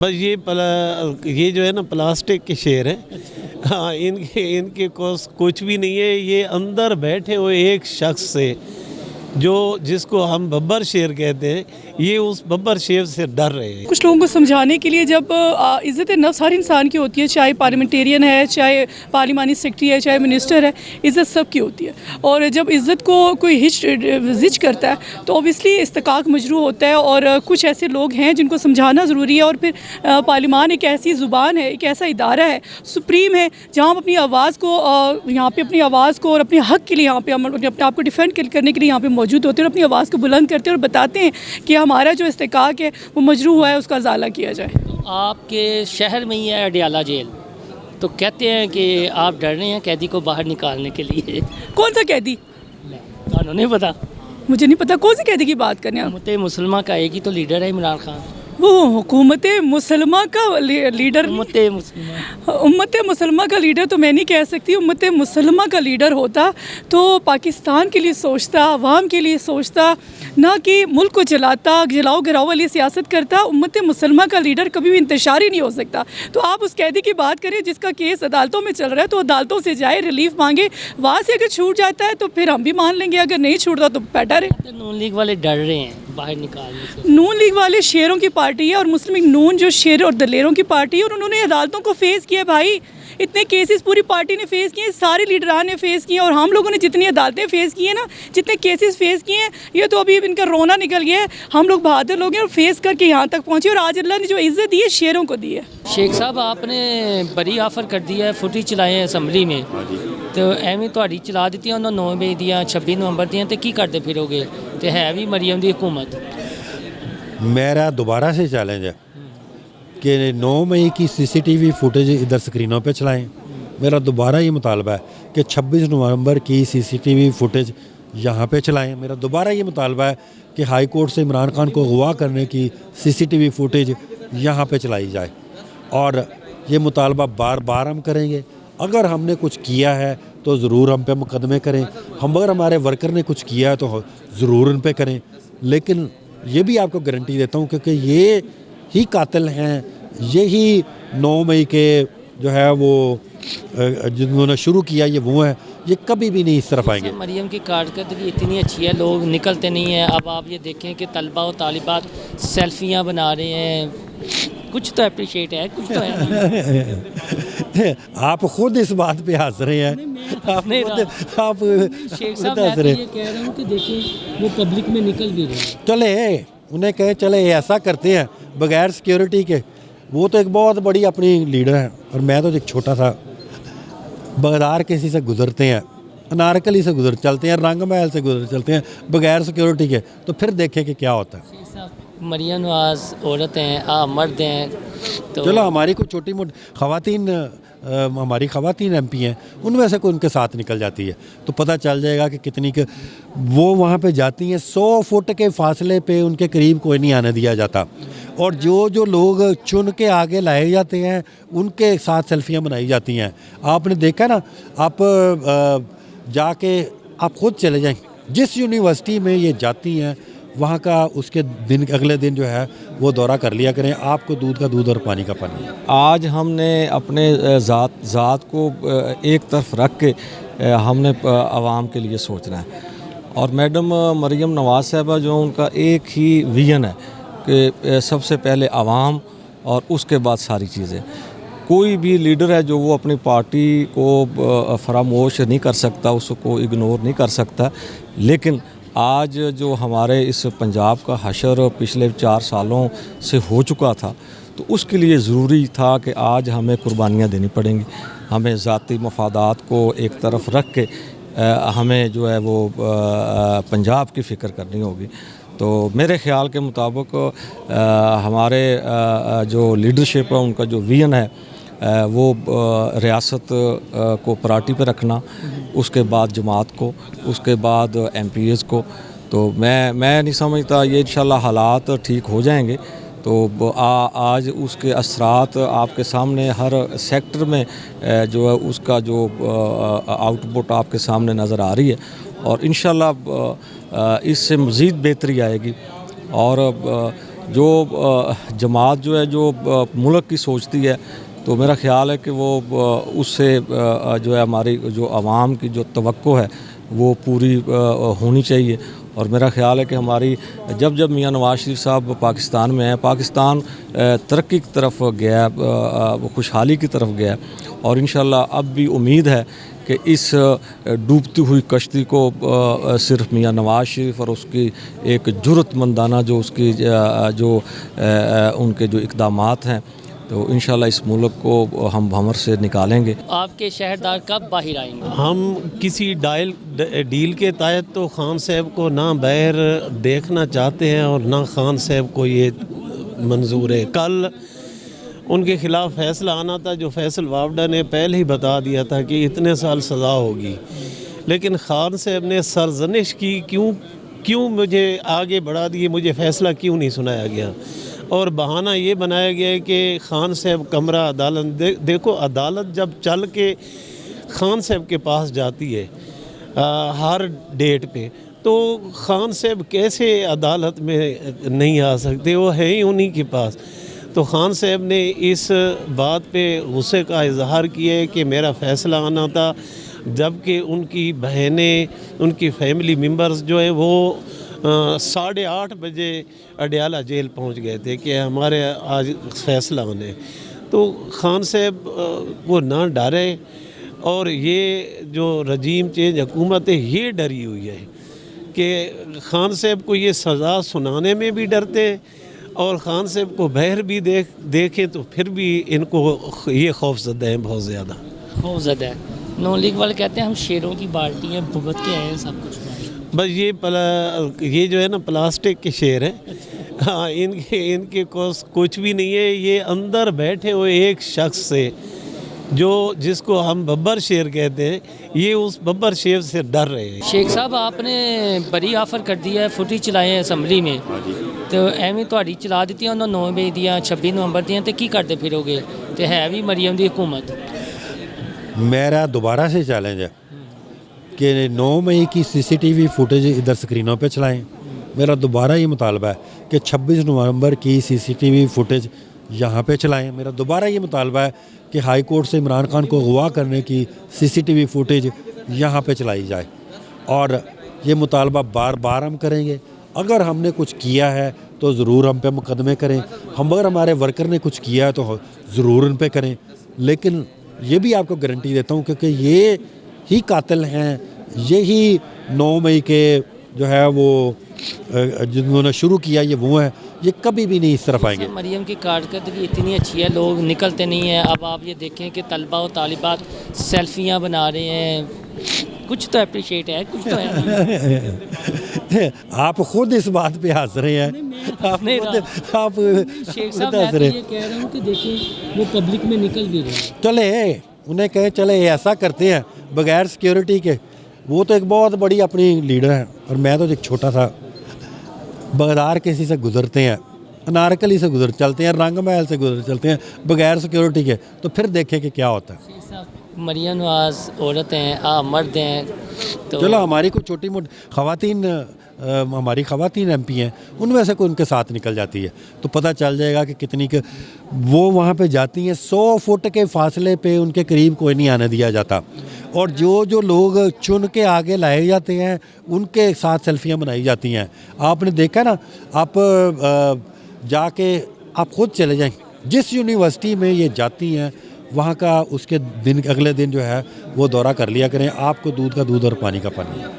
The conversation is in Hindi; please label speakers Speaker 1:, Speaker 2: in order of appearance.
Speaker 1: बस ये जो है ना प्लास्टिक के शेर हैं। हाँ, इनके कुछ भी नहीं है। ये अंदर बैठे हुए एक शख्स से जिसको हम बब्बर शेर कहते हैं, ये उस बब्बर शेर से डर रहे हैं।
Speaker 2: कुछ लोगों को समझाने के लिए जब इज़्ज़त नफ्स हर इंसान की होती है, चाहे पार्लियामेंटेरियन है, चाहे पार्लिमानी सेक्रेटरी है, चाहे मिनिस्टर है, इज़्ज़त सबकी होती है। और जब इज़्ज़त को कोई जिच करता है तो ऑब्वियसली इस्तिकाक मजरू होता है। और कुछ ऐसे लोग हैं जिनको समझाना ज़रूरी है। और फिर पार्लिमान एक ऐसी ज़ुबान है, एक ऐसा इदारा है, सुप्रीम है, जहाँ हम अपनी आवाज़ को यहाँ पर अपनी आवाज़ को और अपने हक़ के लिए यहाँ पर हम अपने आप को डिफेंड करने के लिए यहाँ पर मौजूद होते हैं और अपनी आवाज़ को बुलंद करते हैं और बताते हैं कि हमारा जो इस्तिकाक है वो मजरू हुआ है, उसका ज़ाला किया जाए।
Speaker 3: आपके शहर में ही है अडियाला जेल, तो कहते हैं कि आप डर रहे हैं कैदी को बाहर निकालने के लिए।
Speaker 2: कौन सा कैदी?
Speaker 3: आपको नहीं पता?
Speaker 2: मुझे नहीं पता कौन सी कैदी की बात करने आप।
Speaker 3: हुकूमत मुसलमान का एक ही तो लीडर है इमरान खान।
Speaker 2: वो हुकूमत मुसलमान का लीडर, उम्मत मुसलमान का लीडर तो मैं नहीं कह सकती। उम्मत मुसलमान का लीडर होता तो पाकिस्तान के लिए सोचता, अवाम के लिए सोचता, ना कि मुल्क को जलाता, जलाओ गिराओ वाली सियासत करता। उम्मत मुसलमान का लीडर कभी भी इंतशार ही नहीं हो सकता। तो आप उस कैदी की बात करें जिसका केस अदालतों में चल रहा है, तो अदालतों से जाए, रिलीफ मांगे, वहाँ से अगर छूट जाता है तो फिर हम भी मान लेंगे, अगर नहीं छूटता तो बेटर है।
Speaker 3: नून लीग वाले डर रहे हैं बाहर निकालने से।
Speaker 2: नून लीग वाले शेरों की पार्टी है और मुस्लिम लीग नून जो शेर और दलेरों की पार्टी है, और उन्होंने अदालतों को फेस किया भाई। इतने केसेस पूरी पार्टी ने फेस किए, सारे लीडरान ने फेस किए, और हम लोगों ने जितनी अदालतें फेस की हैं ना, जितने केसेस फेस किए हैं, ये तो अभी इनका रोना निकल गया है। हम लोग बहादुर लोग हैं और फेस करके यहाँ तक पहुँचे, और आज अल्लाह ने जो इज़्ज़त दी है शेरों को दी है।
Speaker 3: शेख साहब आपने बरी ऑफर कर दिया है, फुटी चलाए हैं असम्बली में, तो एवं थोड़ी चला दी उन्होंने 9 मई दियाँ 26 नवंबर दियाँ, तो की करते फिरोगे? तो है भी मरियम की हुकूमत।
Speaker 4: मेरा दोबारा से चैलेंज है कि 9 मई की CCTV फुटेज इधर स्क्रीनों पे चलाएं। मेरा दोबारा ये मुतालबा है कि 26 नवंबर की CCTV फुटेज यहाँ पे चलाएं। मेरा दोबारा ये मुतालबा है कि हाई कोर्ट से इमरान खान को अगवा करने की CCTV फुटेज यहाँ पे चलाई जाए। और ये मुतालबा बार बार हम करेंगे। अगर हमने कुछ किया है तो ज़रूर हम पे मुकदमे करें, अगर हमारे वर्कर ने कुछ किया है तो ज़रूर उन पे करें। लेकिन ये भी आपको गारंटी देता हूँ क्योंकि ये ही कातिल हैं, यही 9 मई के जो है वो जिन्होंने शुरू किया ये वो है, ये कभी भी नहीं इस तरफ आएंगे।
Speaker 3: मरियम की कारकर्दगी इतनी अच्छी है, लोग निकलते नहीं हैं। अब आप ये देखें कि तलबा और तालिबात सेल्फियाँ बना रहे हैं, कुछ तो अप्रिशिएट है, कुछ तो है।
Speaker 4: आप खुद इस बात पे हंस रहे हैं। आप
Speaker 3: शेख साहब मैं ये कह रहा हूँ कि देखिए वो पब्लिक में निकल भी रहे हैं।
Speaker 4: चले उन्हें कहें चले ऐसा करते हैं बगैर सिक्योरिटी के। वो तो एक बहुत बड़ी अपनी लीडर है और मैं तो एक छोटा सा बगदार किसी से गुजरते हैं, अनारकली से चलते हैं, रंग महल से चलते हैं बगैर सिक्योरिटी के, तो फिर देखें कि क्या होता है।
Speaker 3: मरियम नवाज औरत हैं, आप मर्द हैं, तो
Speaker 4: चलो हमारी कोई छोटी मोटी ख़वातीन, हमारी ख़वातीन MP हैं, उनमें से कोई उनके साथ निकल जाती है तो पता चल जाएगा कि कितनी के वो वहाँ पे जाती हैं। 100 फुट के फासले पे उनके करीब कोई नहीं आने दिया जाता। और जो लोग चुन के आगे लाए जाते हैं उनके साथ सेल्फियाँ बनाई जाती हैं। आपने देखा ना, आप जाके आप खुद चले जाएं जिस यूनिवर्सिटी में ये जाती हैं, वहाँ का उसके दिन अगले दिन जो है वो दौरा कर लिया करें। आपको दूध का दूध और पानी का पानी।
Speaker 5: आज हमने अपने ज़ात को एक तरफ रख के हमने आवाम के लिए सोचना है। और मैडम मरियम नवाज़ साहबा जो उनका एक ही विजन है कि सबसे पहले आवाम और उसके बाद सारी चीज़ें। कोई भी लीडर है जो वो अपनी पार्टी को फरामोश नहीं कर सकता, उसको इग्नोर नहीं कर सकता। लेकिन आज जो हमारे इस पंजाब का हशर पिछले 4 सालों से हो चुका था, तो उसके लिए ज़रूरी था कि आज हमें कुर्बानियाँ देनी पड़ेंगी। हमें ज़ाती मफादात को एक तरफ रख के हमें जो है वो पंजाब की फ़िक्र करनी होगी। तो मेरे ख़्याल के मुताबिक हमारे जो लीडरशिप है, उनका जो विजन है वो रियासत को प्रायोरिटी पे रखना, उसके बाद जमात को, उसके बाद MPs को। तो मैं नहीं समझता, ये इंशाल्लाह हालात ठीक हो जाएंगे तो आज उसके असरात आपके सामने हर सेक्टर में जो है उसका जो आउटपुट आपके सामने नज़र आ रही है। और इंशाल्लाह इससे मज़ीद बेहतरी आएगी। और जो जमात जो है जो मुल्क की सोचती है, तो मेरा ख्याल है कि वो उससे जो है हमारी जो आवाम की जो तवक्को है वो पूरी होनी चाहिए। और मेरा ख्याल है कि हमारी जब जब मियां नवाज शरीफ साहब पाकिस्तान में हैं, पाकिस्तान तरक्की की तरफ गया, खुशहाली की तरफ गया, और इंशाल्लाह अब भी उम्मीद है कि इस डूबती हुई कश्ती को सिर्फ मियां नवाज शरीफ और उसकी एक जुर्रतमंदाना जो उसकी जो उनके जो इक़दामात हैं, तो इंशाल्लाह इस मुल्क को हम भंवर से निकालेंगे।
Speaker 3: आपके शहरदार कब बाहर आएंगे?
Speaker 1: हम किसी डील के तहत तो खान साहब को ना बाहर देखना चाहते हैं और ना खान साहब को ये मंजूर है। कल उनके ख़िलाफ़ फ़ैसला आना था, जो फैसल वावडा ने पहले ही बता दिया था कि इतने साल सज़ा होगी, लेकिन खान साहब ने सरजनिश की, क्यों मुझे आगे बढ़ा दिए, मुझे फ़ैसला क्यों नहीं सुनाया गया, और बहाना ये बनाया गया है कि खान साहब कमरा अदालत देखो, अदालत जब चल के खान साहब के पास जाती है हर डेट पे, तो खान साहब कैसे अदालत में नहीं आ सकते, वो है ही उन्हीं के पास। तो खान साहब ने इस बात पे गुस्से का इजहार किया है कि मेरा फ़ैसला आना था, जबकि उनकी बहनें, उनकी फैमिली मेम्बर्स जो हैं वो 8:30 बजे अडयाला जेल पहुंच गए थे कि हमारे आज फ़ैसला होने। तो खान साहब को ना डरे, और ये जो रजीम चेंज हुकूमत है ये डरी हुई है कि खान साहब को ये सज़ा सुनाने में भी डरते, और ख़ान साहब को बाहर भी देखें तो फिर भी इनको ये खौफज़दा है, बहुत ज़्यादा
Speaker 3: खौफज़दा है। नून लीग वाले कहते हैं हम शेरों की बाल्टी हैं, भुगत के आए हैं सब कुछ।
Speaker 1: बस ये जो है ना प्लास्टिक के शेर हैं। हाँ, इनके कुछ भी नहीं है। ये अंदर बैठे हुए एक शख्स से जिसको हम बब्बर शेर कहते हैं, ये उस बब्बर शेर से डर रहे हैं।
Speaker 3: शेख साहब आपने बड़ी ऑफर कर दी है, फुटी चलाए हैं असम्बली में, तो एवं ਤੁਹਾਡੀ चला दी उन्होंने 9 मई दियाँ 26 नवंबर दियाँ, तो की करते फिरोगे? तो है भी मरियम की हुकूमत।
Speaker 4: मेरा दोबारा से चैलेंज है कि 9 मई की CCTV फुटेज इधर स्क्रीनों पे चलाएं। मेरा दोबारा ये मुतालबा है कि 26 नवंबर की CCTV फुटेज यहाँ पे चलाएं। मेरा दोबारा ये मुतालबा है कि हाई कोर्ट से इमरान खान को अगवा करने की CCTV फुटेज यहाँ पे चलाई जाए, और ये मुतालबा बार बार हम करेंगे। अगर हमने कुछ किया है तो ज़रूर हम पे मुकदमे करें, अगर हमारे वर्कर ने कुछ किया है तो ज़रूर उन पे करें, लेकिन ये भी आपको गारंटी देता हूँ क्योंकि ये ही कातिल हैं, यही 9 मई के जो है वो जिन्होंने शुरू किया ये वो है, ये कभी भी नहीं इस तरफ आएंगे।
Speaker 3: मरियम की कारकर्दगी इतनी अच्छी है, लोग निकलते नहीं हैं। अब आप ये देखें कि तलबा और तालिबात सेल्फियाँ बना रहे हैं, कुछ तो अप्रिशिएट है, कुछ तो है।
Speaker 4: आप खुद इस बात पे हंस रहे हैं। आप
Speaker 3: शेख साहब मैं तो ये कह रहा हूँ कि देखिए वो पब्लिक में निकल भी रहे हैं।
Speaker 4: चले उन्हें कहे चले ऐसा करते हैं बगैर सिक्योरिटी के, वो तो एक बहुत बड़ी अपनी लीडर है, और मैं तो एक छोटा सा बगदार किसी से गुजरते हैं, अनारकली से गुजर चलते हैं, रंग महल से गुजर चलते हैं बगैर सिक्योरिटी के, तो फिर देखें कि क्या होता है।
Speaker 3: मरियम नवाज औरत हैं, आप मर्द हैं, तो
Speaker 4: चलो हमारी कोई छोटी मोटी ख़वातीन, हमारी ख़वातीन MP हैं, उनमें से कोई उनके साथ निकल जाती है तो पता चल जाएगा कि कितनी के वो वहाँ पे जाती हैं। 100 फुट के फासले पे उनके करीब कोई नहीं आने दिया जाता, और जो लोग चुन के आगे लाए जाते हैं उनके साथ सेल्फियाँ बनाई जाती हैं। आपने देखा ना, आप जाके आप खुद चले जाएं, जिस यूनिवर्सिटी में ये जाती हैं वहाँ का उसके दिन अगले दिन जो है वो दौरा कर लिया करें। आपको दूध का दूध और पानी का पानी।